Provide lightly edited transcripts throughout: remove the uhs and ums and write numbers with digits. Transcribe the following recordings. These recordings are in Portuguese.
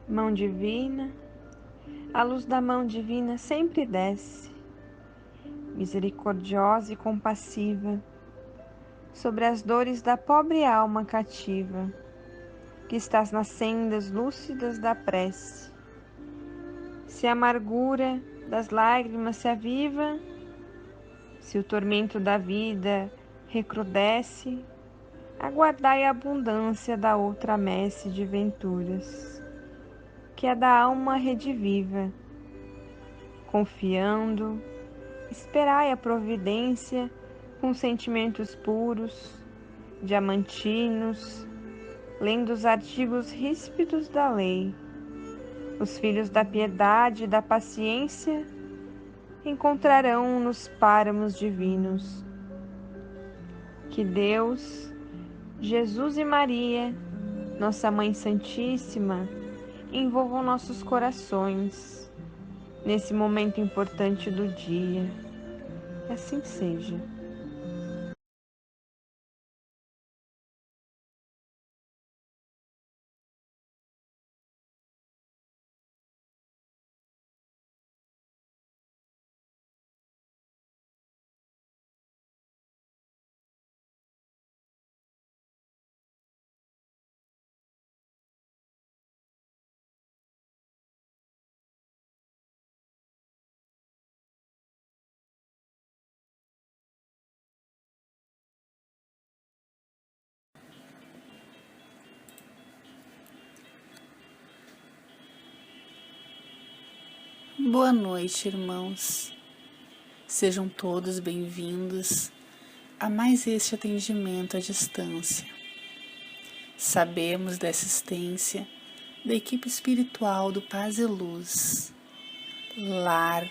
Mão divina, a luz da mão divina sempre desce, misericordiosa e compassiva, sobre as dores da pobre alma cativa, que estás nas sendas lúcidas da prece. Se a amargura das lágrimas se aviva, se o tormento da vida recrudesce, aguardai a abundância da outra messe de venturas, que é da alma rediviva. Confiando, esperai a providência com sentimentos puros, diamantinos, lendo os artigos ríspidos da lei. Os filhos da piedade e da paciência encontrarão nos páramos divinos. Que Deus, Jesus e Maria, Nossa Mãe Santíssima, envolvam nossos corações nesse momento importante do dia. Que assim seja. Boa noite, irmãos. Sejam todos bem-vindos a mais este atendimento à distância. Sabemos da assistência da equipe espiritual do Paz e Luz, lar,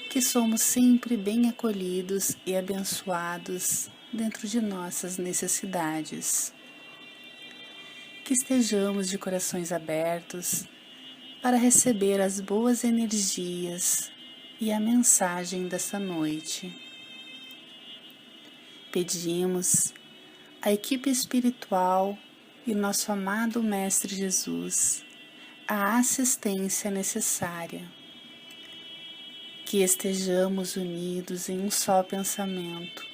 que somos sempre bem acolhidos e abençoados dentro de nossas necessidades. Que estejamos de corações abertos para receber as boas energias e a mensagem dessa noite. Pedimos à equipe espiritual e nosso amado Mestre Jesus a assistência necessária, que estejamos unidos em um só pensamento,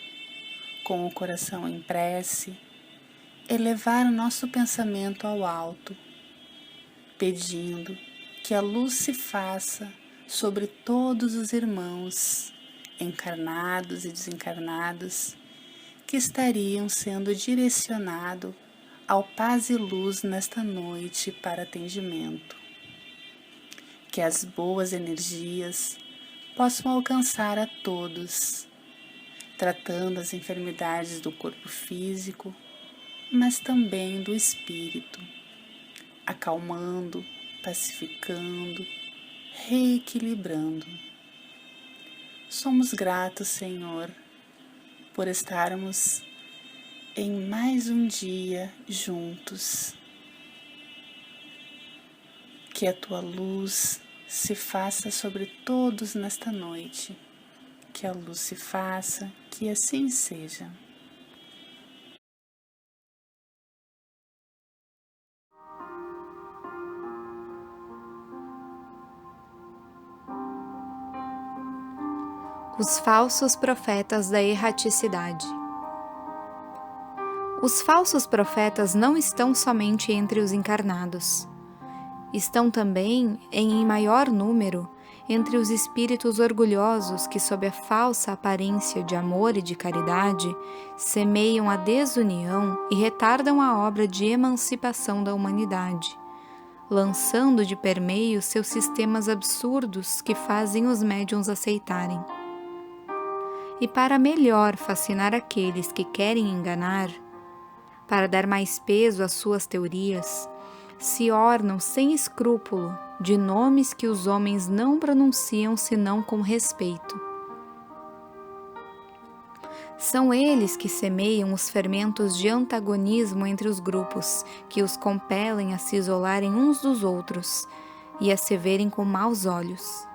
com o coração em prece, elevar o nosso pensamento ao alto, pedindo que a luz se faça sobre todos os irmãos, encarnados e desencarnados, que estariam sendo direcionados ao Paz e Luz nesta noite para atendimento. Que as boas energias possam alcançar a todos, tratando as enfermidades do corpo físico, mas também do espírito, acalmando, pacificando, reequilibrando. Somos gratos, Senhor, por estarmos em mais um dia juntos. Que a Tua luz se faça sobre todos nesta noite. Que a luz se faça, que assim seja. Os falsos profetas da erraticidade. Os falsos profetas não estão somente entre os encarnados. Estão também, em maior número, entre os espíritos orgulhosos que, sob a falsa aparência de amor e de caridade, semeiam a desunião e retardam a obra de emancipação da humanidade, lançando de permeio seus sistemas absurdos que fazem os médiuns aceitarem. E para melhor fascinar aqueles que querem enganar, para dar mais peso às suas teorias, se ornam sem escrúpulo de nomes que os homens não pronunciam senão com respeito. São eles que semeiam os fermentos de antagonismo entre os grupos, que os compelem a se isolarem uns dos outros e a se verem com maus olhos.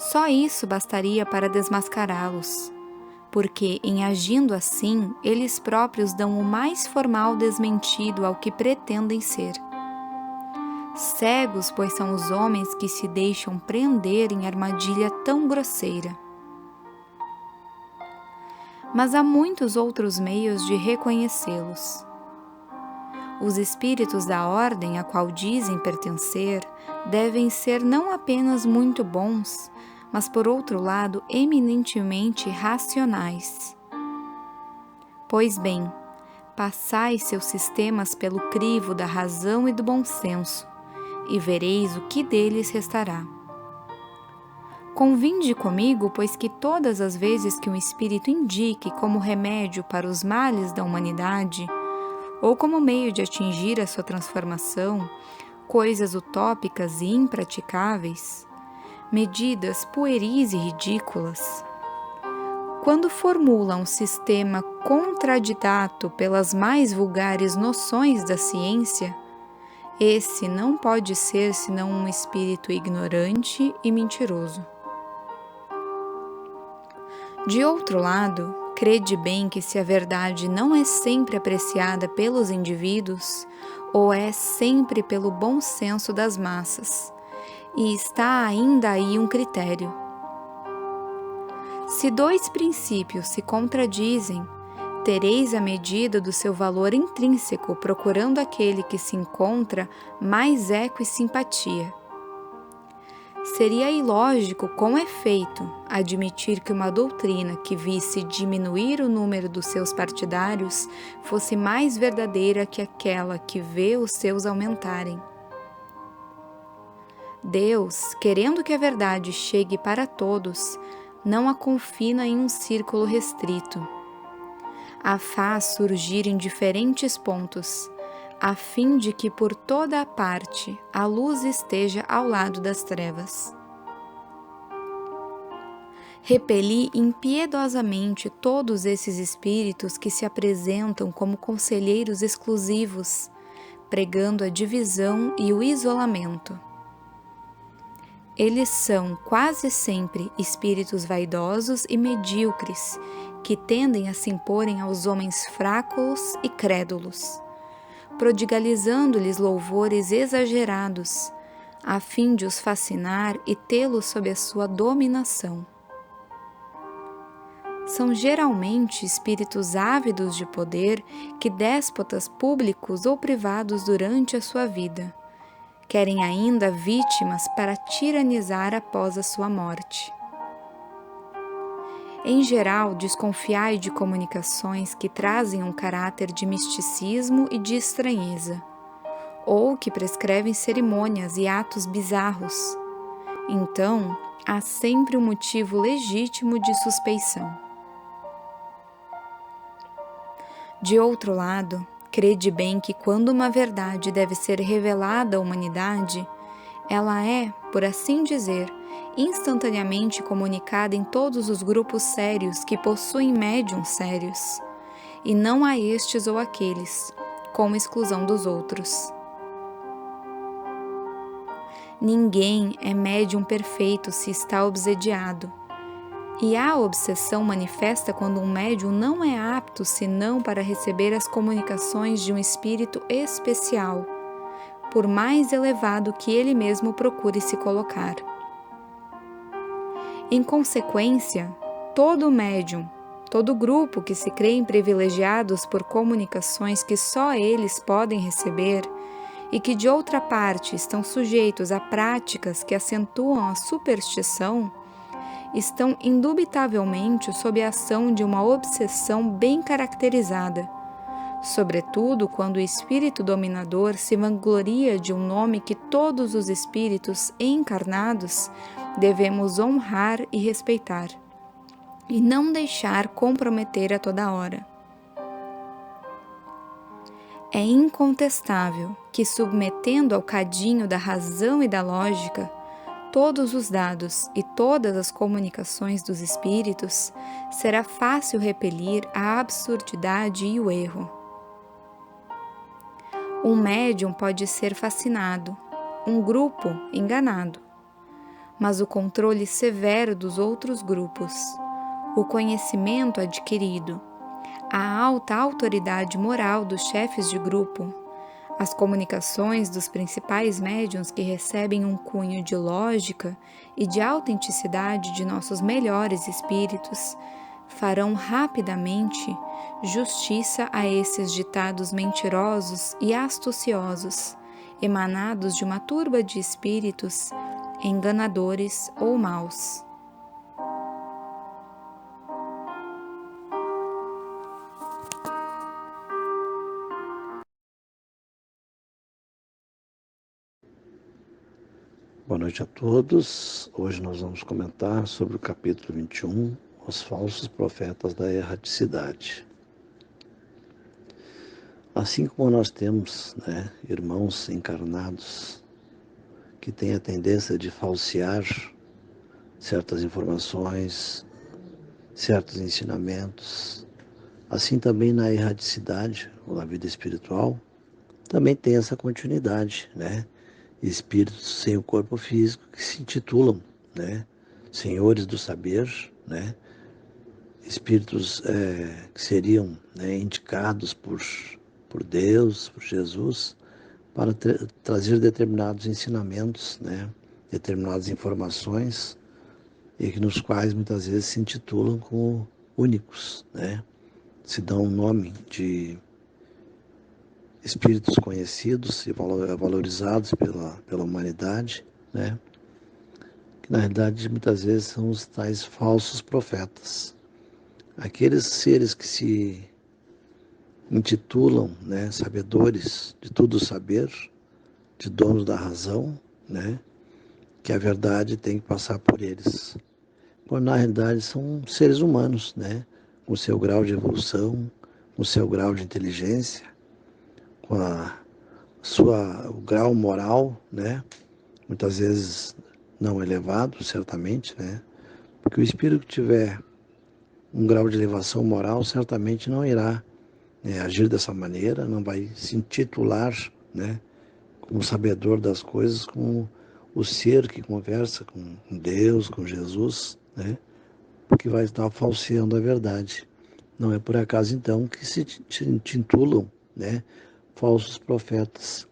Só isso bastaria para desmascará-los, porque, em agindo assim, eles próprios dão o mais formal desmentido ao que pretendem ser. Cegos, pois são os homens que se deixam prender em armadilha tão grosseira. Mas há muitos outros meios de reconhecê-los. Os espíritos da ordem a qual dizem pertencer devem ser não apenas muito bons, mas, por outro lado, eminentemente racionais. Pois bem, passai seus sistemas pelo crivo da razão e do bom senso, e vereis o que deles restará. Convinde comigo, pois que todas as vezes que um espírito indique como remédio para os males da humanidade, ou como meio de atingir a sua transformação, coisas utópicas e impraticáveis, medidas pueris e ridículas, quando formula um sistema contraditato pelas mais vulgares noções da ciência, esse não pode ser senão um espírito ignorante e mentiroso. De outro lado, crede bem que se a verdade não é sempre apreciada pelos indivíduos, ou é sempre pelo bom senso das massas, e está ainda aí um critério. Se dois princípios se contradizem, tereis a medida do seu valor intrínseco procurando aquele que se encontra mais eco e simpatia. Seria ilógico, com efeito, admitir que uma doutrina que visse diminuir o número dos seus partidários fosse mais verdadeira que aquela que vê os seus aumentarem. Deus, querendo que a verdade chegue para todos, não a confina em um círculo restrito. A faz surgir em diferentes pontos, a fim de que por toda a parte a luz esteja ao lado das trevas. Repeli impiedosamente todos esses espíritos que se apresentam como conselheiros exclusivos, pregando a divisão e o isolamento. Eles são quase sempre espíritos vaidosos e medíocres, que tendem a se imporem aos homens fracos e crédulos, prodigalizando-lhes louvores exagerados, a fim de os fascinar e tê-los sob a sua dominação. São geralmente espíritos ávidos de poder que déspotas públicos ou privados durante a sua vida querem ainda vítimas para tiranizar após a sua morte. Em geral, desconfiai de comunicações que trazem um caráter de misticismo e de estranheza, ou que prescrevem cerimônias e atos bizarros. Então, há sempre um motivo legítimo de suspeição. De outro lado, crede bem que quando uma verdade deve ser revelada à humanidade, ela é, por assim dizer, instantaneamente comunicada em todos os grupos sérios que possuem médiuns sérios, e não a estes ou aqueles, com exclusão dos outros. Ninguém é médium perfeito se está obsediado, e a obsessão manifesta quando um médium não é apto senão para receber as comunicações de um espírito especial, por mais elevado que ele mesmo procure se colocar. Em consequência, todo médium, todo grupo que se creem privilegiados por comunicações que só eles podem receber e que de outra parte estão sujeitos a práticas que acentuam a superstição, estão indubitavelmente sob a ação de uma obsessão bem caracterizada, sobretudo quando o espírito dominador se vangloria de um nome que todos os espíritos encarnados devemos honrar e respeitar, e não deixar comprometer a toda hora. É incontestável que, submetendo ao cadinho da razão e da lógica todos os dados e todas as comunicações dos espíritos, será fácil repelir a absurdidade e o erro. Um médium pode ser fascinado, um grupo enganado, mas o controle severo dos outros grupos, o conhecimento adquirido, a alta autoridade moral dos chefes de grupo, As comunicações dos principais médiuns que recebem um cunho de lógica e de autenticidade de nossos melhores espíritos farão rapidamente justiça a esses ditados mentirosos e astuciosos, emanados de uma turba de espíritos enganadores ou maus. Boa noite a todos. Hoje nós vamos comentar sobre o capítulo 21, os falsos profetas da erraticidade. Assim como nós temos, irmãos encarnados que têm a tendência de falsear certas informações, certos ensinamentos, assim também na erraticidade, ou na vida espiritual, também tem essa continuidade, espíritos sem o corpo físico que se intitulam, senhores do saber, espíritos que seriam indicados por Deus, por Jesus, para trazer determinados ensinamentos, determinadas informações, e que nos quais muitas vezes se intitulam como únicos, se dão um nome de espíritos conhecidos e valorizados pela humanidade, que na realidade muitas vezes são os tais falsos profetas. Aqueles seres que se intitulam sabedores de tudo saber, de donos da razão, que a verdade tem que passar por eles. Quando na realidade são seres humanos, com seu grau de evolução, com seu grau de inteligência, com o grau moral, muitas vezes não elevado, certamente, porque o espírito que tiver um grau de elevação moral certamente não irá agir dessa maneira, não vai se intitular como sabedor das coisas, como o ser que conversa com Deus, com Jesus, porque vai estar falseando a verdade. Não é por acaso então que se intitulam falsos profetas,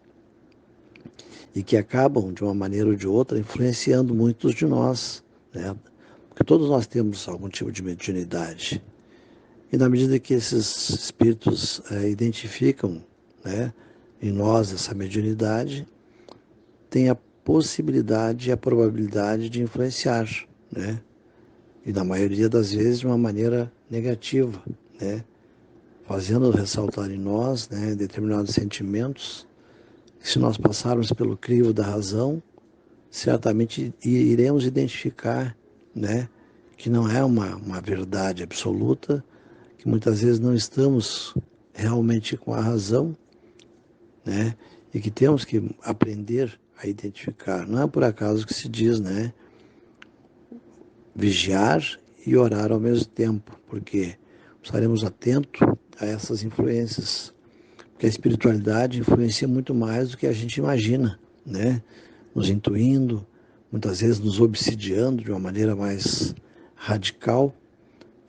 e que acabam, de uma maneira ou de outra, influenciando muitos de nós, porque todos nós temos algum tipo de mediunidade, e na medida que esses espíritos identificam em nós essa mediunidade, tem a possibilidade e a probabilidade de influenciar, e na maioria das vezes de uma maneira negativa, fazendo ressaltar em nós determinados sentimentos, que se nós passarmos pelo crivo da razão, certamente iremos identificar que não é uma verdade absoluta, que muitas vezes não estamos realmente com a razão, e que temos que aprender a identificar. Não é por acaso que se diz, vigiar e orar ao mesmo tempo, porque estaremos atentos a essas influências, porque a espiritualidade influencia muito mais do que a gente imagina, nos intuindo, muitas vezes nos obsidiando de uma maneira mais radical,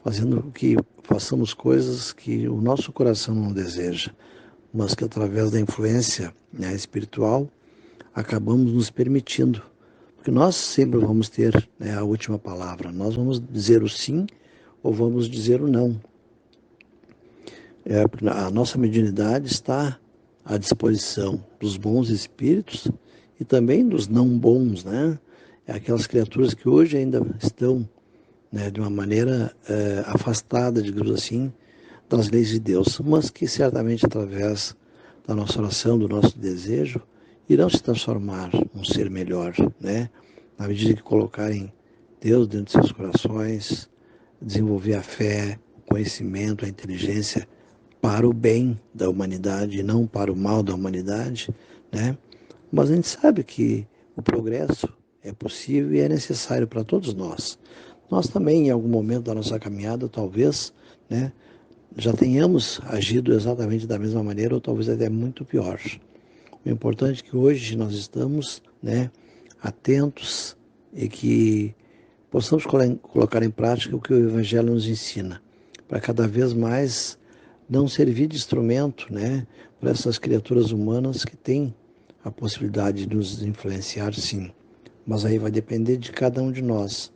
fazendo com que façamos coisas que o nosso coração não deseja, mas que através da influência espiritual acabamos nos permitindo. Porque nós sempre vamos ter a última palavra, nós vamos dizer o sim ou vamos dizer o não. A nossa mediunidade está à disposição dos bons espíritos e também dos não bons, aquelas criaturas que hoje ainda estão de uma maneira afastada, digamos assim, das leis de Deus, mas que certamente através da nossa oração, do nosso desejo, irão se transformar num ser melhor, na medida que colocarem Deus dentro de seus corações, desenvolver a fé, o conhecimento, a inteligência para o bem da humanidade e não para o mal da humanidade, Mas a gente sabe que o progresso é possível e é necessário para todos nós. Nós também, em algum momento da nossa caminhada, talvez, já tenhamos agido exatamente da mesma maneira ou talvez até muito pior. O importante é que hoje nós estamos atentos e que possamos colocar em prática o que o Evangelho nos ensina, para cada vez mais não servir de instrumento, né, para essas criaturas humanas que têm a possibilidade de nos influenciar, sim. Mas aí vai depender de cada um de nós,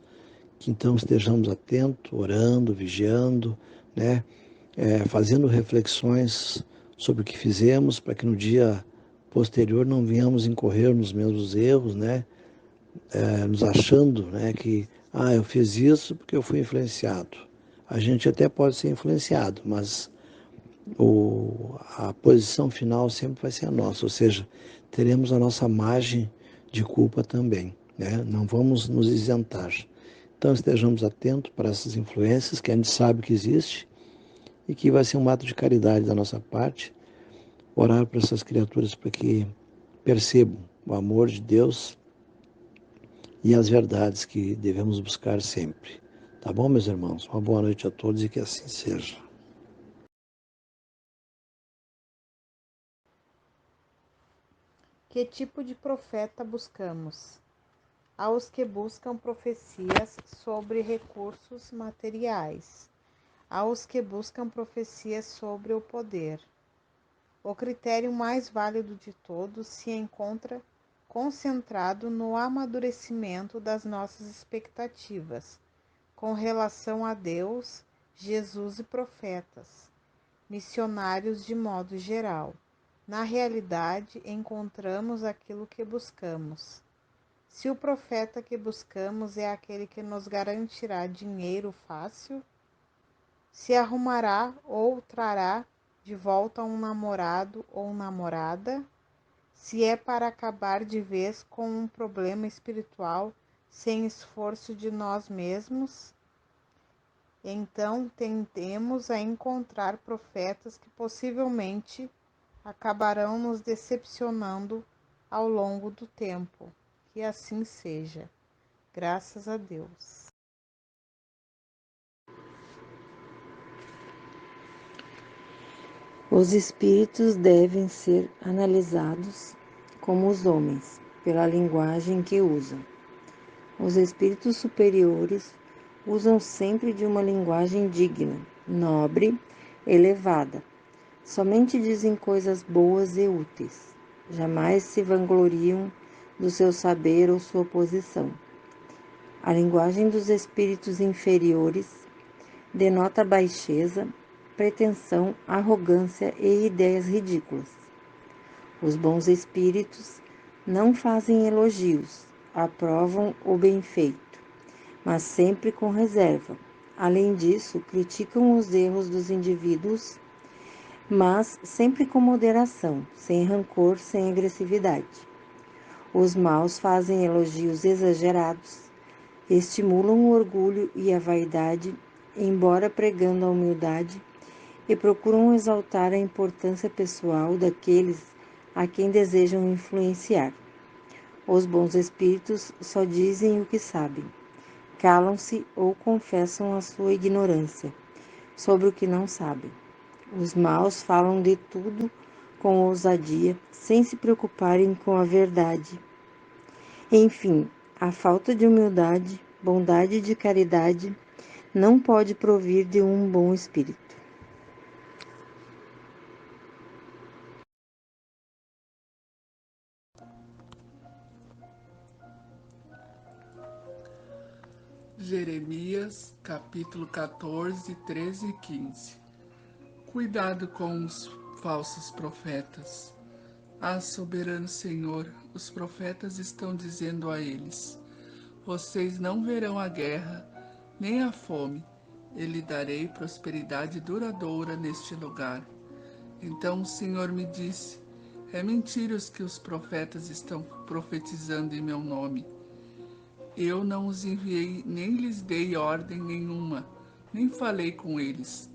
que então estejamos atentos, orando, vigiando, né, fazendo reflexões sobre o que fizemos, para que no dia posterior não venhamos incorrer nos mesmos erros, né, nos achando, né, que eu fiz isso porque eu fui influenciado. A gente até pode ser influenciado, mas a posição final sempre vai ser a nossa, ou seja, teremos a nossa margem de culpa também, né? Não vamos nos isentar. Então estejamos atentos para essas influências que a gente sabe que existe e que vai ser um ato de caridade da nossa parte, orar para essas criaturas para que percebam o amor de Deus e as verdades que devemos buscar sempre. Tá bom, meus irmãos? Uma boa noite a todos e que assim seja. Que tipo de profeta buscamos? Aos que buscam profecias sobre recursos materiais, aos que buscam profecias sobre o poder. O critério mais válido de todos se encontra concentrado no amadurecimento das nossas expectativas com relação a Deus, Jesus e profetas, missionários de modo geral. Na realidade, encontramos aquilo que buscamos. Se o profeta que buscamos é aquele que nos garantirá dinheiro fácil, se arrumará ou trará de volta um namorado ou namorada, se é para acabar de vez com um problema espiritual sem esforço de nós mesmos, então tendemos a encontrar profetas que possivelmente acabarão nos decepcionando ao longo do tempo. Que assim seja. Graças a Deus. Os espíritos devem ser analisados como os homens, pela linguagem que usam. Os espíritos superiores usam sempre de uma linguagem digna, nobre, elevada. Somente dizem coisas boas e úteis. Jamais se vangloriam do seu saber ou sua posição. A linguagem dos espíritos inferiores denota baixeza, pretensão, arrogância e ideias ridículas. Os bons espíritos não fazem elogios, aprovam o bem feito, mas sempre com reserva. Além disso, criticam os erros dos indivíduos, mas sempre com moderação, sem rancor, sem agressividade. Os maus fazem elogios exagerados, estimulam o orgulho e a vaidade, embora pregando a humildade, e procuram exaltar a importância pessoal daqueles a quem desejam influenciar. Os bons espíritos só dizem o que sabem, calam-se ou confessam a sua ignorância sobre o que não sabem. Os maus falam de tudo com ousadia, sem se preocuparem com a verdade. Enfim, a falta de humildade, bondade e de caridade não pode provir de um bom espírito. Jeremias, capítulo 14, 13 e 15. Cuidado com os falsos profetas. Soberano Senhor, os profetas estão dizendo a eles: vocês não verão a guerra, nem a fome. Eu lhe darei prosperidade duradoura neste lugar. Então o Senhor me disse: é mentira os que os profetas estão profetizando em meu nome. Eu não os enviei, nem lhes dei ordem nenhuma, nem falei com eles.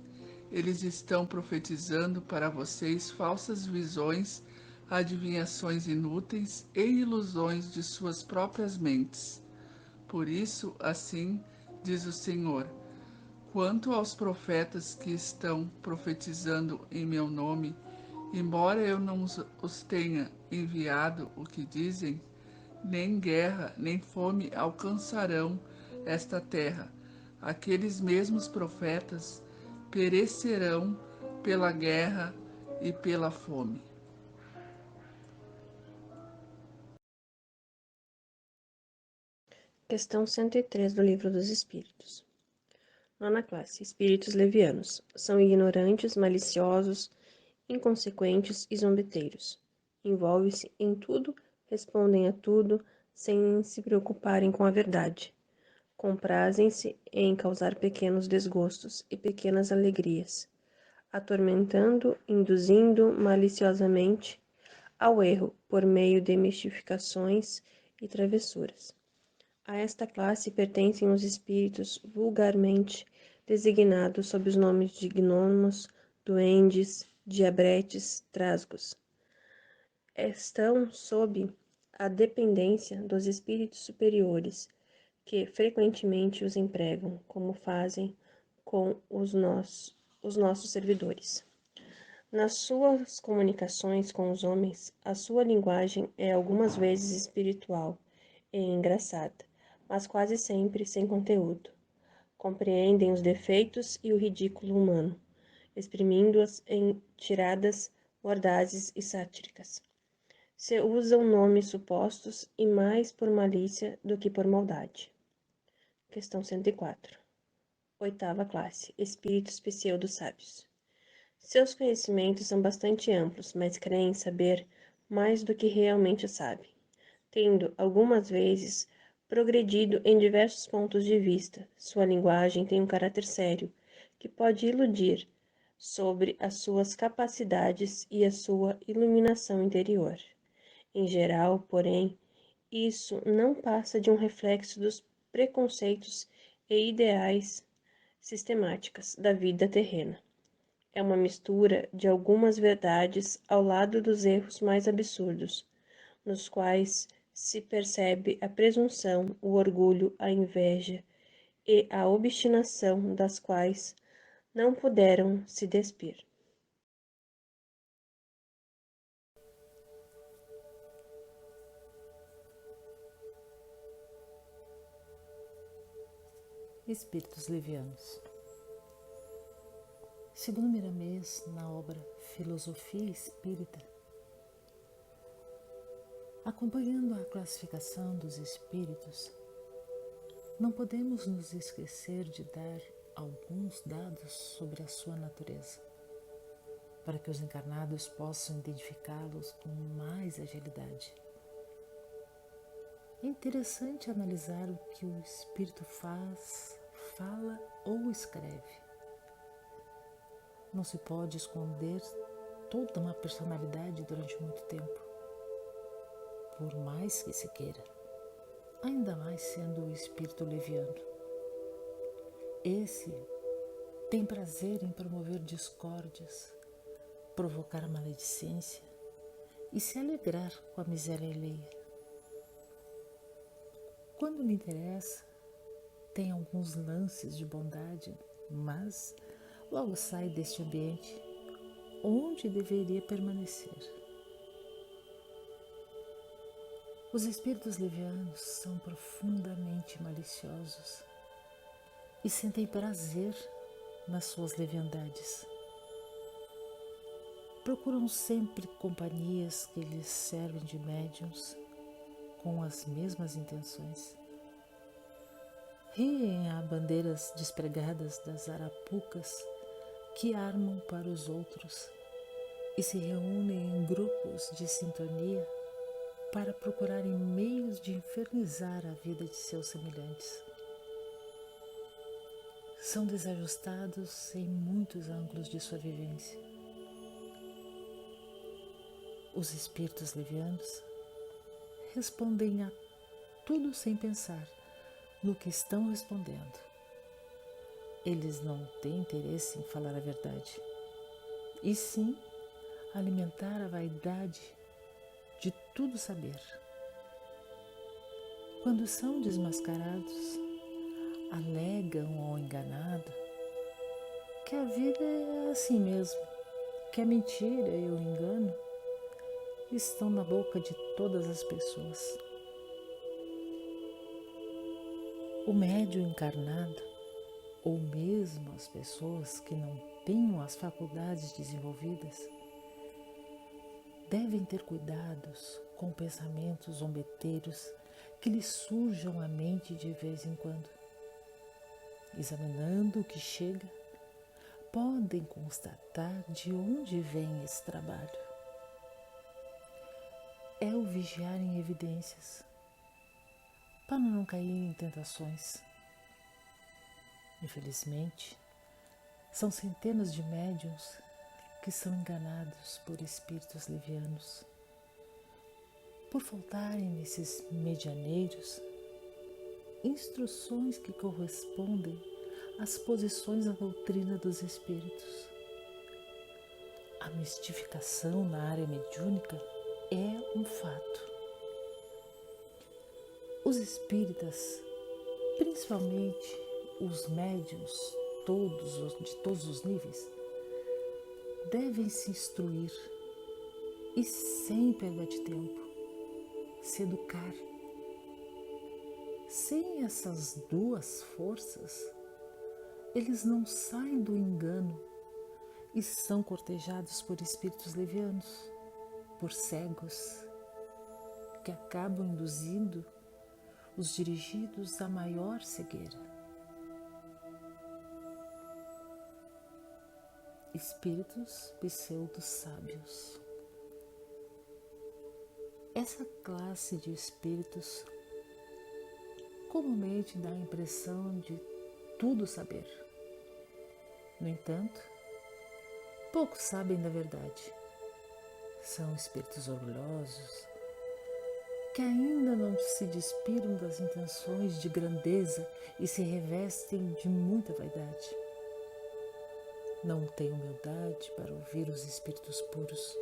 Eles estão profetizando para vocês falsas visões, adivinhações inúteis e ilusões de suas próprias mentes. Por isso, assim diz o Senhor: quanto aos profetas que estão profetizando em meu nome, embora eu não os tenha enviado o que dizem, nem guerra, nem fome alcançarão esta terra. Aqueles mesmos profetas perecerão pela guerra e pela fome. Questão 103 do Livro dos Espíritos. Nona classe. Espíritos levianos. São ignorantes, maliciosos, inconsequentes e zombeteiros. Envolvem-se em tudo, respondem a tudo, sem se preocuparem com a verdade. Comprazem-se em causar pequenos desgostos e pequenas alegrias, atormentando, induzindo maliciosamente ao erro por meio de mistificações e travessuras. A esta classe pertencem os espíritos vulgarmente designados sob os nomes de gnomos, duendes, diabretes, trasgos. Estão sob a dependência dos espíritos superiores, que frequentemente os empregam, como fazem com os nossos servidores. Nas suas comunicações com os homens, a sua linguagem é algumas vezes espiritual e engraçada, mas quase sempre sem conteúdo. Compreendem os defeitos e o ridículo humano, exprimindo-os em tiradas mordazes e sátíricas. Se usam nomes supostos e mais por malícia do que por maldade. Questão 104. Oitava classe. Espíritos pseudo-sábios. Seus conhecimentos são bastante amplos, mas creem saber mais do que realmente sabem, tendo, algumas vezes, progredido em diversos pontos de vista. Sua linguagem tem um caráter sério, que pode iludir sobre as suas capacidades e a sua iluminação interior. Em geral, porém, isso não passa de um reflexo dos preconceitos e ideais sistemáticas da vida terrena. É uma mistura de algumas verdades ao lado dos erros mais absurdos, nos quais se percebe a presunção, o orgulho, a inveja e a obstinação das quais não puderam se despir. Espíritos levianos. Segundo Miramês, na obra Filosofia Espírita, acompanhando a classificação dos espíritos, não podemos nos esquecer de dar alguns dados sobre a sua natureza, para que os encarnados possam identificá-los com mais agilidade. É interessante analisar o que o espírito faz, fala ou escreve. Não se pode esconder toda uma personalidade durante muito tempo, por mais que se queira, ainda mais sendo o espírito leviano. Esse tem prazer em promover discórdias, provocar maledicência e se alegrar com a miséria alheia. Quando lhe interessa, tem alguns lances de bondade, mas logo sai deste ambiente onde deveria permanecer. Os espíritos levianos são profundamente maliciosos e sentem prazer nas suas leviandades. Procuram sempre companhias que lhes servem de médiuns com as mesmas intenções. Riem a bandeiras despregadas das arapucas que armam para os outros e se reúnem em grupos de sintonia para procurarem meios de infernizar a vida de seus semelhantes. São desajustados em muitos ângulos de sua vivência. Os espíritos levianos respondem a tudo sem pensar no que estão respondendo. Eles não têm interesse em falar a verdade, e sim alimentar a vaidade de tudo saber. Quando são desmascarados, alegam ao enganado que a vida é assim mesmo, que a mentira e o engano estão na boca de todas as pessoas. O médium encarnado, ou mesmo as pessoas que não desempenham as faculdades desenvolvidas devem ter cuidados com pensamentos zombeteiros que lhes surjam à mente de vez em quando. Examinando o que chega, podem constatar de onde vem esse trabalho. É o vigiar em evidências, para não cair em tentações. Infelizmente, são centenas de médiuns que são enganados por espíritos levianos. Por faltarem nesses medianeiros instruções que correspondem às posições da doutrina dos espíritos. A mistificação na área mediúnica é um fato. Os espíritas, principalmente os médiuns, de todos os níveis, devem se instruir e, sem perda de tempo, se educar. Sem essas duas forças, eles não saem do engano e são cortejados por espíritos levianos, por cegos, que acabam induzindo os dirigidos à maior cegueira. Espíritos pseudo-sábios. Essa classe de espíritos comumente dá a impressão de tudo saber. No entanto, poucos sabem da verdade. São espíritos orgulhosos, que ainda não se despiram das intenções de grandeza e se revestem de muita vaidade. Não têm humildade para ouvir os espíritos puros.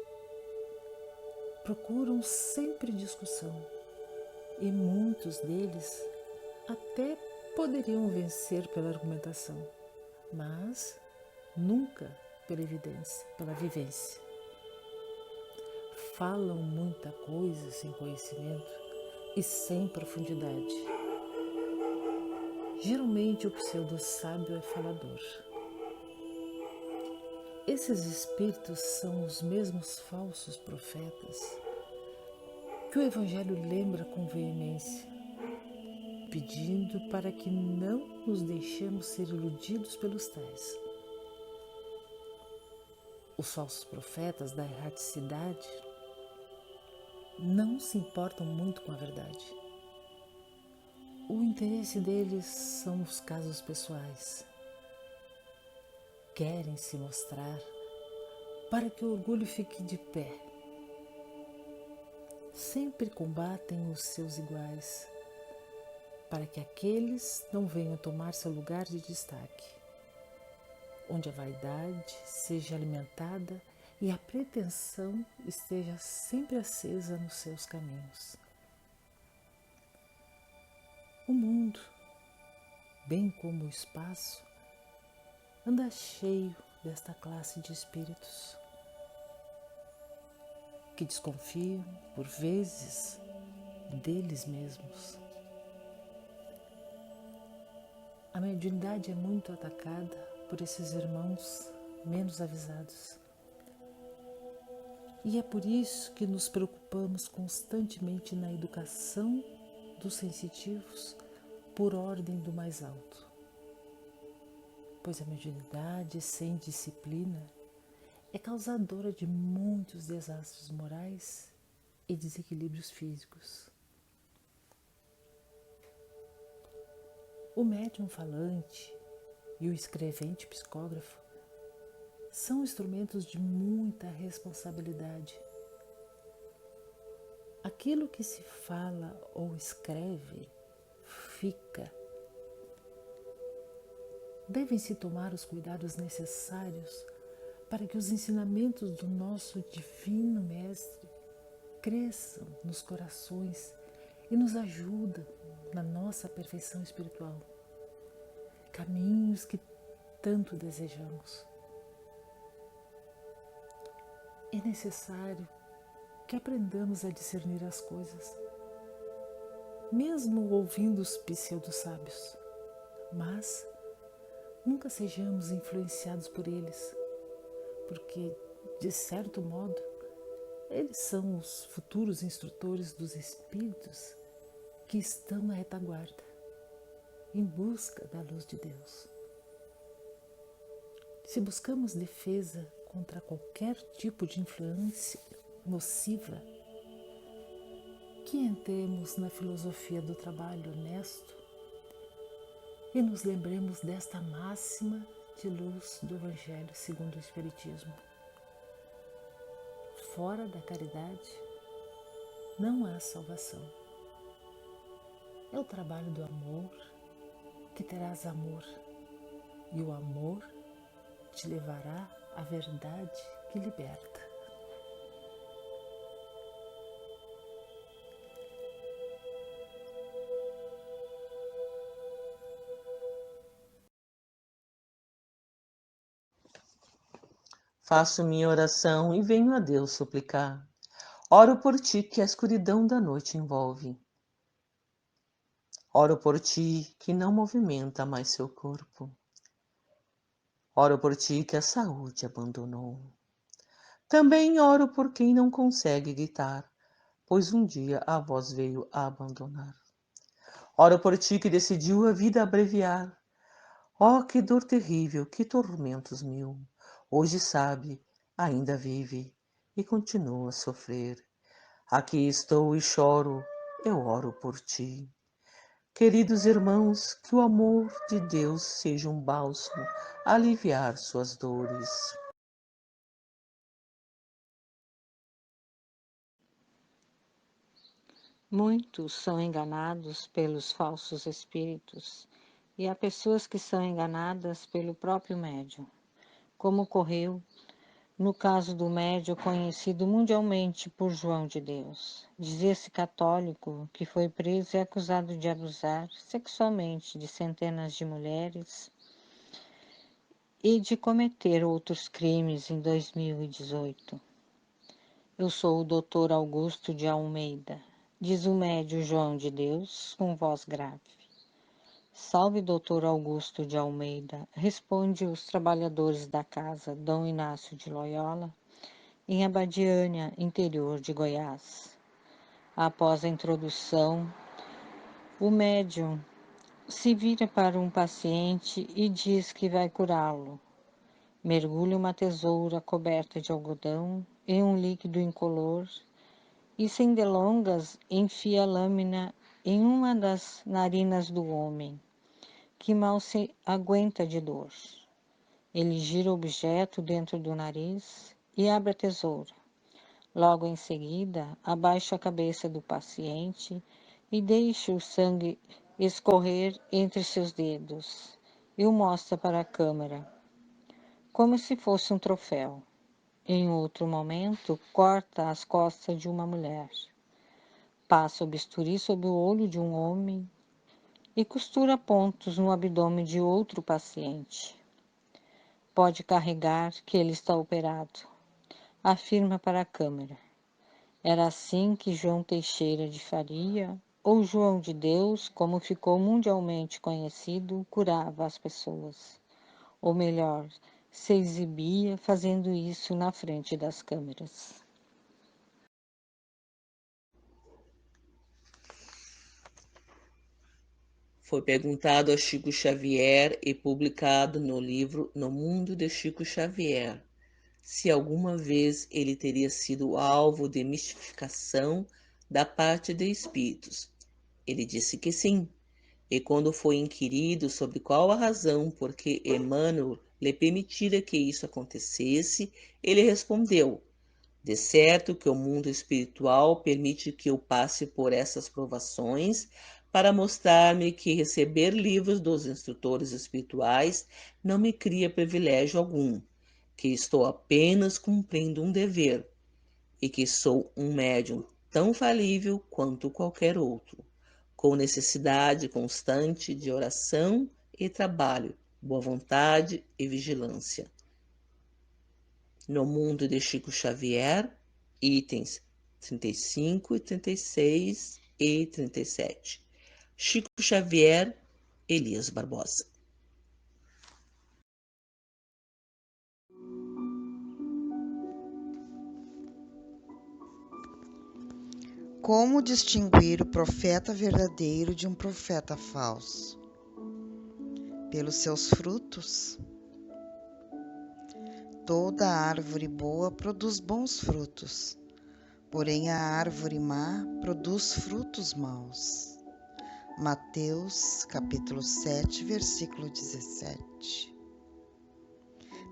Procuram sempre discussão, e muitos deles até poderiam vencer pela argumentação, mas nunca pela evidência, pela vivência. Falam muita coisa sem conhecimento e sem profundidade. Geralmente o pseudo-sábio é falador. Esses espíritos são os mesmos falsos profetas que o Evangelho lembra com veemência, pedindo para que não nos deixemos ser iludidos pelos tais. Os falsos profetas da erraticidade não se importam muito com a verdade. O interesse deles são os casos pessoais. Querem se mostrar para que o orgulho fique de pé. Sempre combatem os seus iguais, para que aqueles não venham tomar seu lugar de destaque, onde a vaidade seja alimentada e a pretensão esteja sempre acesa nos seus caminhos. O mundo, bem como o espaço, anda cheio desta classe de espíritos que desconfiam, por vezes, deles mesmos. A mediunidade é muito atacada por esses irmãos menos avisados. E é por isso que nos preocupamos constantemente na educação dos sensitivos por ordem do mais alto. Pois a mediunidade sem disciplina é causadora de muitos desastres morais e desequilíbrios físicos. O médium falante e o escrevente psicógrafo são instrumentos de muita responsabilidade. Aquilo que se fala ou escreve fica. Devem-se tomar os cuidados necessários para que os ensinamentos do nosso Divino Mestre cresçam nos corações e nos ajudem na nossa perfeição espiritual. Caminhos que tanto desejamos. É necessário que aprendamos a discernir as coisas, mesmo ouvindo os pseudo-sábios, mas nunca sejamos influenciados por eles, porque, de certo modo, eles são os futuros instrutores dos espíritos que estão na retaguarda, em busca da luz de Deus. Se buscamos defesa contra qualquer tipo de influência nociva, que entremos na filosofia do trabalho honesto e nos lembremos desta máxima de luz do Evangelho segundo o Espiritismo. Fora da caridade não há salvação. É o trabalho do amor que terás amor, e o amor te levará à verdade que liberta. Faço minha oração e venho a Deus suplicar. Oro por ti que a escuridão da noite envolve. Oro por ti que não movimenta mais seu corpo. Oro por ti que a saúde abandonou. Também oro por quem não consegue gritar, pois um dia a voz veio a abandonar. Oro por ti que decidiu a vida abreviar. Oh, que dor terrível, que tormentos mil. Hoje sabe, ainda vive e continua a sofrer. Aqui estou e choro, eu oro por ti. Queridos irmãos, que o amor de Deus seja um bálsamo a aliviar suas dores. Muitos são enganados pelos falsos espíritos e há pessoas que são enganadas pelo próprio médium, como ocorreu no caso do médium conhecido mundialmente por João de Deus. Dizia-se católico que foi preso e acusado de abusar sexualmente de centenas de mulheres e de cometer outros crimes em 2018. Eu sou o Dr. Augusto de Almeida, diz o médium João de Deus com voz grave. Salve, Dr. Augusto de Almeida, responde os trabalhadores da casa Dom Inácio de Loyola, em Abadiânia, interior de Goiás. Após a introdução, o médium se vira para um paciente e diz que vai curá-lo. Mergulha uma tesoura coberta de algodão em um líquido incolor e, sem delongas, enfia a lâmina em uma das narinas do homem, que mal se aguenta de dor. Ele gira o objeto dentro do nariz e abre a tesoura. Logo em seguida, abaixa a cabeça do paciente e deixa o sangue escorrer entre seus dedos e o mostra para a câmera, como se fosse um troféu. Em outro momento, corta as costas de uma mulher, passa o bisturi sobre o olho de um homem e costura pontos no abdômen de outro paciente. Pode carregar que ele está operado, afirma para a câmera. Era assim que João Teixeira de Faria, ou João de Deus, como ficou mundialmente conhecido, curava as pessoas. Ou melhor, se exibia fazendo isso na frente das câmeras. Foi perguntado a Chico Xavier e publicado no livro No Mundo de Chico Xavier se alguma vez ele teria sido alvo de mistificação da parte de espíritos. Ele disse que sim, e quando foi inquirido sobre qual a razão por que Emmanuel lhe permitira que isso acontecesse, ele respondeu: de certo que o mundo espiritual permite que eu passe por essas provações para mostrar-me que receber livros dos instrutores espirituais não me cria privilégio algum, que estou apenas cumprindo um dever e que sou um médium tão falível quanto qualquer outro, com necessidade constante de oração e trabalho, boa vontade e vigilância. No Mundo de Chico Xavier, itens 35, 36 e 37. Chico Xavier, Elias Barbosa. como distinguir o profeta verdadeiro de um profeta falso? Pelos seus frutos. Toda árvore boa produz bons frutos, porém a árvore má produz frutos maus. Mateus, capítulo 7, versículo 17.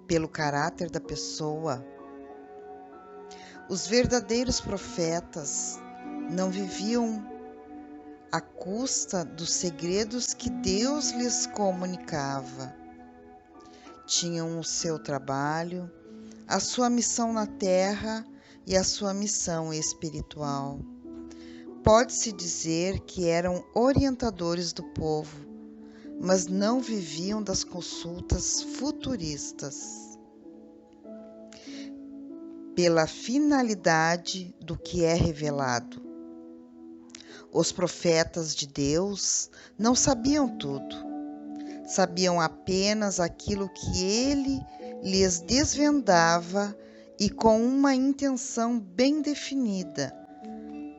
Pelo caráter da pessoa. Os verdadeiros profetas não viviam à custa dos segredos que Deus lhes comunicava. Tinham o seu trabalho, a sua missão na terra e a sua missão espiritual. Pode-se dizer que eram orientadores do povo, mas não viviam das consultas futuristas. Pela finalidade do que é revelado. Os profetas de Deus não sabiam tudo, sabiam apenas aquilo que ele lhes desvendava e com uma intenção bem definida,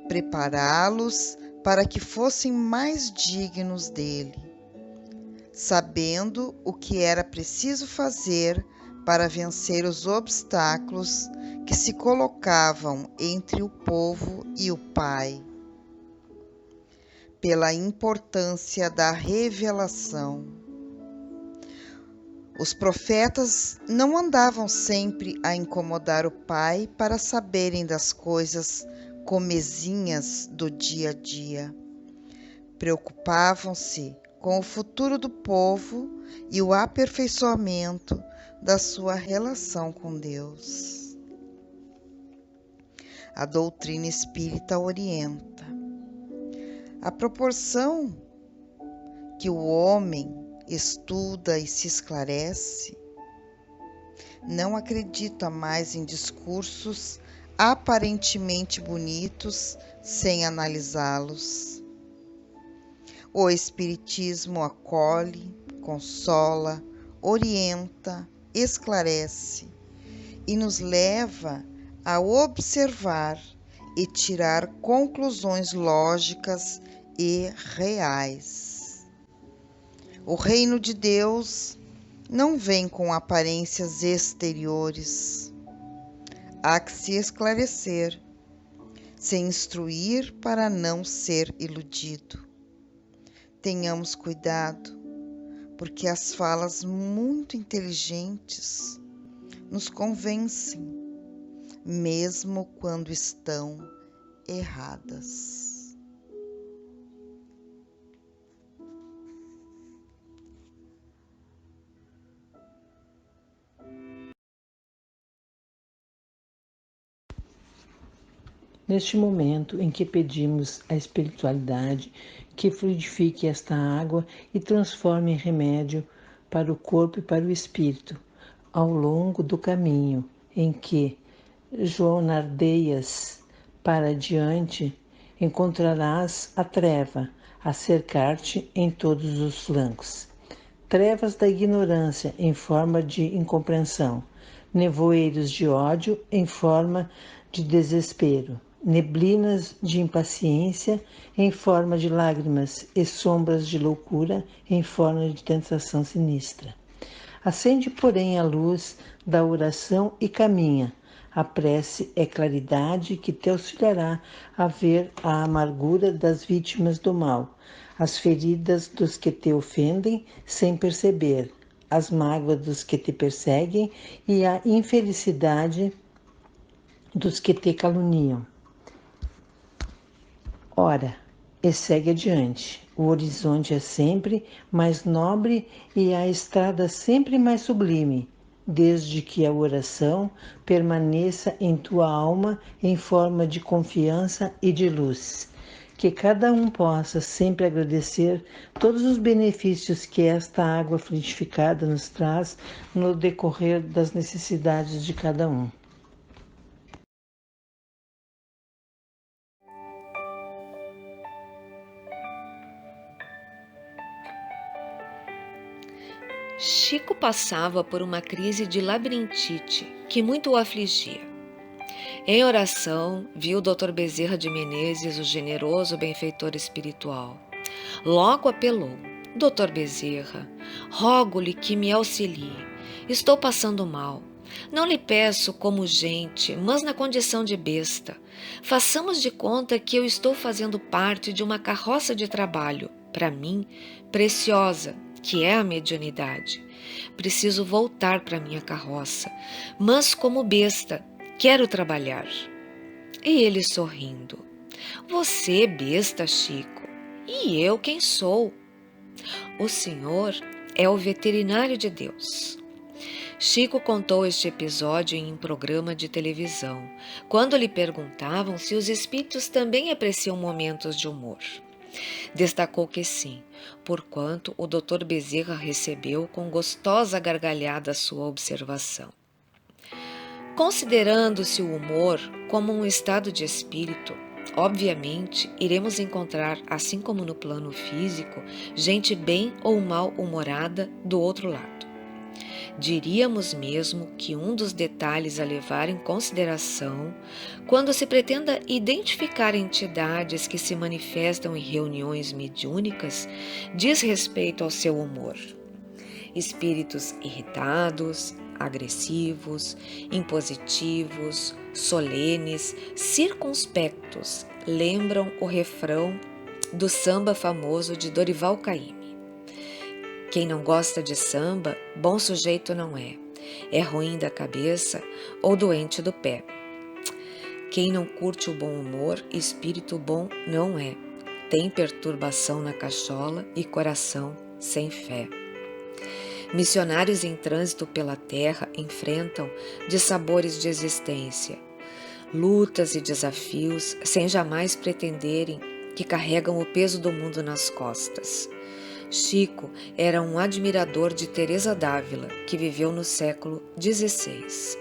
prepará-los para que fossem mais dignos dele, sabendo o que era preciso fazer para vencer os obstáculos que se colocavam entre o povo e o Pai. Pela importância da revelação. Os profetas não andavam sempre a incomodar o Pai para saberem das coisas comezinhas do dia a dia. Preocupavam-se com o futuro do povo e o aperfeiçoamento da sua relação com Deus. A doutrina espírita orienta. A proporção que o homem estuda e se esclarece, não acredita mais em discursos aparentemente bonitos sem analisá-los. O Espiritismo acolhe, consola, orienta, esclarece e nos leva a observar e tirar conclusões lógicas e reais. O reino de Deus não vem com aparências exteriores. Há que se esclarecer, se instruir para não ser iludido. Tenhamos cuidado, porque as falas muito inteligentes nos convencem, mesmo quando estão erradas. Neste momento em que pedimos à espiritualidade que fluidifique esta água e transforme em remédio para o corpo e para o espírito, ao longo do caminho em que jornadeias para adiante, encontrarás a treva a cercar-te em todos os flancos. Trevas da ignorância em forma de incompreensão, nevoeiros de ódio em forma de desespero, neblinas de impaciência em forma de lágrimas e sombras de loucura em forma de tentação sinistra. Acende, porém, a luz da oração e caminha. A prece é claridade que te auxiliará a ver a amargura das vítimas do mal, as feridas dos que te ofendem sem perceber, as mágoas dos que te perseguem e a infelicidade dos que te caluniam. Ora, e segue adiante. O horizonte é sempre mais nobre e a estrada sempre mais sublime, desde que a oração permaneça em tua alma em forma de confiança e de luz. Que cada um possa sempre agradecer todos os benefícios que esta água fluidificada nos traz no decorrer das necessidades de cada um. Chico passava por uma crise de labirintite que muito o afligia. Em oração, viu o Dr. Bezerra de Menezes, o generoso benfeitor espiritual. Logo apelou: Dr. Bezerra, rogo-lhe que me auxilie. Estou passando mal. Não lhe peço como gente, mas na condição de besta. Façamos de conta que eu estou fazendo parte de uma carroça de trabalho, para mim, preciosa, que é a mediunidade. Preciso voltar para minha carroça, mas como besta, quero trabalhar. E ele sorrindo: Você, besta, Chico, e eu quem sou? O senhor é o veterinário de Deus. Chico contou este episódio em um programa de televisão, quando lhe perguntavam se os espíritos também apreciam momentos de humor. Destacou que sim, porquanto o Dr. Bezerra recebeu com gostosa gargalhada sua observação. Considerando-se o humor como um estado de espírito, obviamente iremos encontrar, assim como no plano físico, gente bem ou mal-humorada do outro lado. Diríamos mesmo que um dos detalhes a levar em consideração, quando se pretenda identificar entidades que se manifestam em reuniões mediúnicas, diz respeito ao seu humor. Espíritos irritados, agressivos, impositivos, solenes, circunspectos, lembram o refrão do samba famoso de Dorival Caymmi. Quem não gosta de samba, bom sujeito não é. É ruim da cabeça ou doente do pé. Quem não curte o bom humor, espírito bom não é. Tem perturbação na cachola e coração sem fé. Missionários em trânsito pela terra enfrentam dissabores de existência, lutas e desafios, sem jamais pretenderem que carregam o peso do mundo nas costas. Chico era um admirador de Teresa d'Ávila, que viveu no século XVI.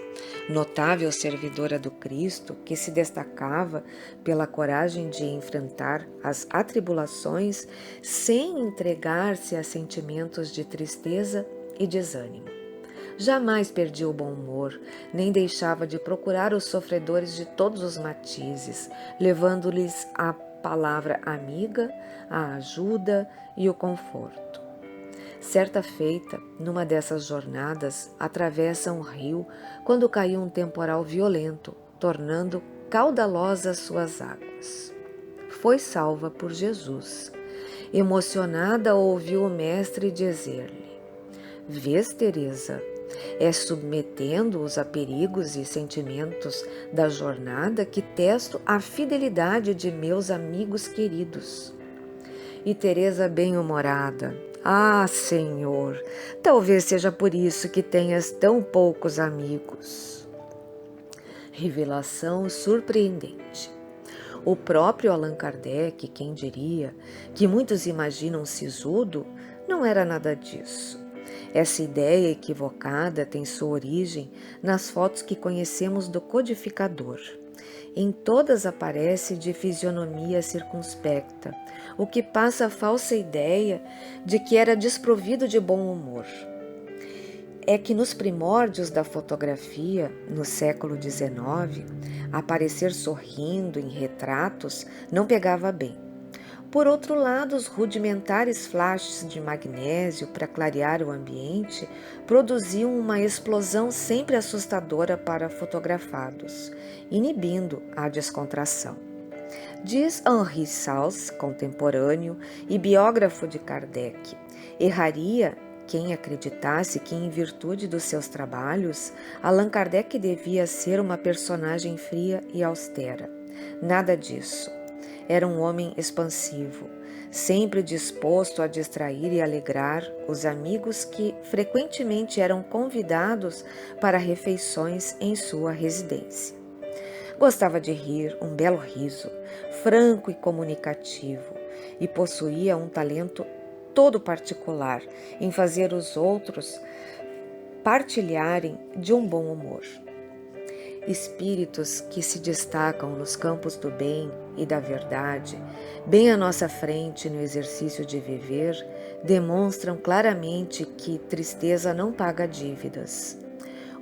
Notável servidora do Cristo, que se destacava pela coragem de enfrentar as atribulações sem entregar-se a sentimentos de tristeza e desânimo. Jamais perdia o bom humor, nem deixava de procurar os sofredores de todos os matizes, levando-lhes a palavra amiga, a ajuda e o conforto. Certa feita, numa dessas jornadas, atravessa um rio quando caiu um temporal violento, tornando caudalosas suas águas. Foi salva por Jesus. Emocionada, ouviu o mestre dizer-lhe: Vês, Teresa, é submetendo-os a perigos e sentimentos da jornada que testo a fidelidade de meus amigos queridos. E Teresa, bem-humorada: Ah, Senhor, talvez seja por isso que tenhas tão poucos amigos. Revelação surpreendente. O próprio Allan Kardec, quem diria, que muitos imaginam sisudo, não era nada disso. Essa ideia equivocada tem sua origem nas fotos que conhecemos do codificador. Em todas aparece de fisionomia circunspecta, o que passa a falsa ideia de que era desprovido de bom humor. É que nos primórdios da fotografia, no século XIX, aparecer sorrindo em retratos não pegava bem. Por outro lado, os rudimentares flashes de magnésio para clarear o ambiente produziam uma explosão sempre assustadora para fotografados, inibindo a descontração. Diz Henri Sals, contemporâneo e biógrafo de Kardec: erraria quem acreditasse que, em virtude dos seus trabalhos, Allan Kardec devia ser uma personagem fria e austera. Nada disso. Era um homem expansivo, sempre disposto a distrair e alegrar os amigos que frequentemente eram convidados para refeições em sua residência. Gostava de rir, um belo riso, franco e comunicativo, e possuía um talento todo particular em fazer os outros partilharem de um bom humor. Espíritos que se destacam nos campos do bem e da verdade, bem à nossa frente no exercício de viver, demonstram claramente que tristeza não paga dívidas.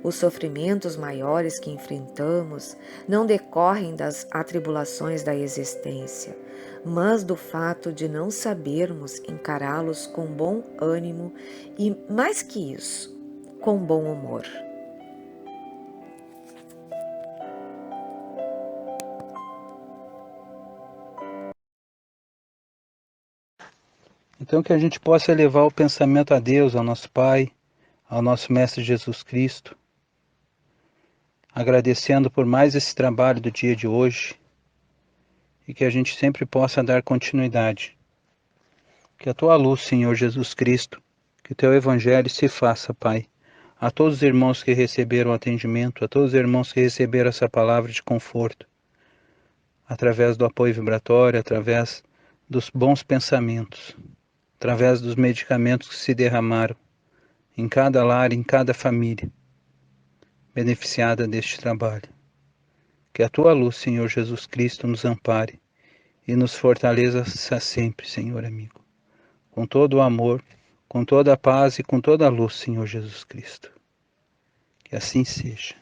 Os sofrimentos maiores que enfrentamos não decorrem das atribulações da existência, mas do fato de não sabermos encará-los com bom ânimo e, mais que isso, com bom humor. Então que a gente possa elevar o pensamento a Deus, ao nosso Pai, ao nosso Mestre Jesus Cristo, agradecendo por mais esse trabalho do dia de hoje e que a gente sempre possa dar continuidade. Que a Tua luz, Senhor Jesus Cristo, que o Teu Evangelho se faça, Pai, a todos os irmãos que receberam atendimento, a todos os irmãos que receberam essa palavra de conforto, através do apoio vibratório, através dos bons pensamentos, através dos medicamentos que se derramaram em cada lar, em cada família beneficiada deste trabalho. Que a Tua luz, Senhor Jesus Cristo, nos ampare e nos fortaleça sempre, Senhor amigo, com todo o amor, com toda a paz e com toda a luz, Senhor Jesus Cristo. Que assim seja.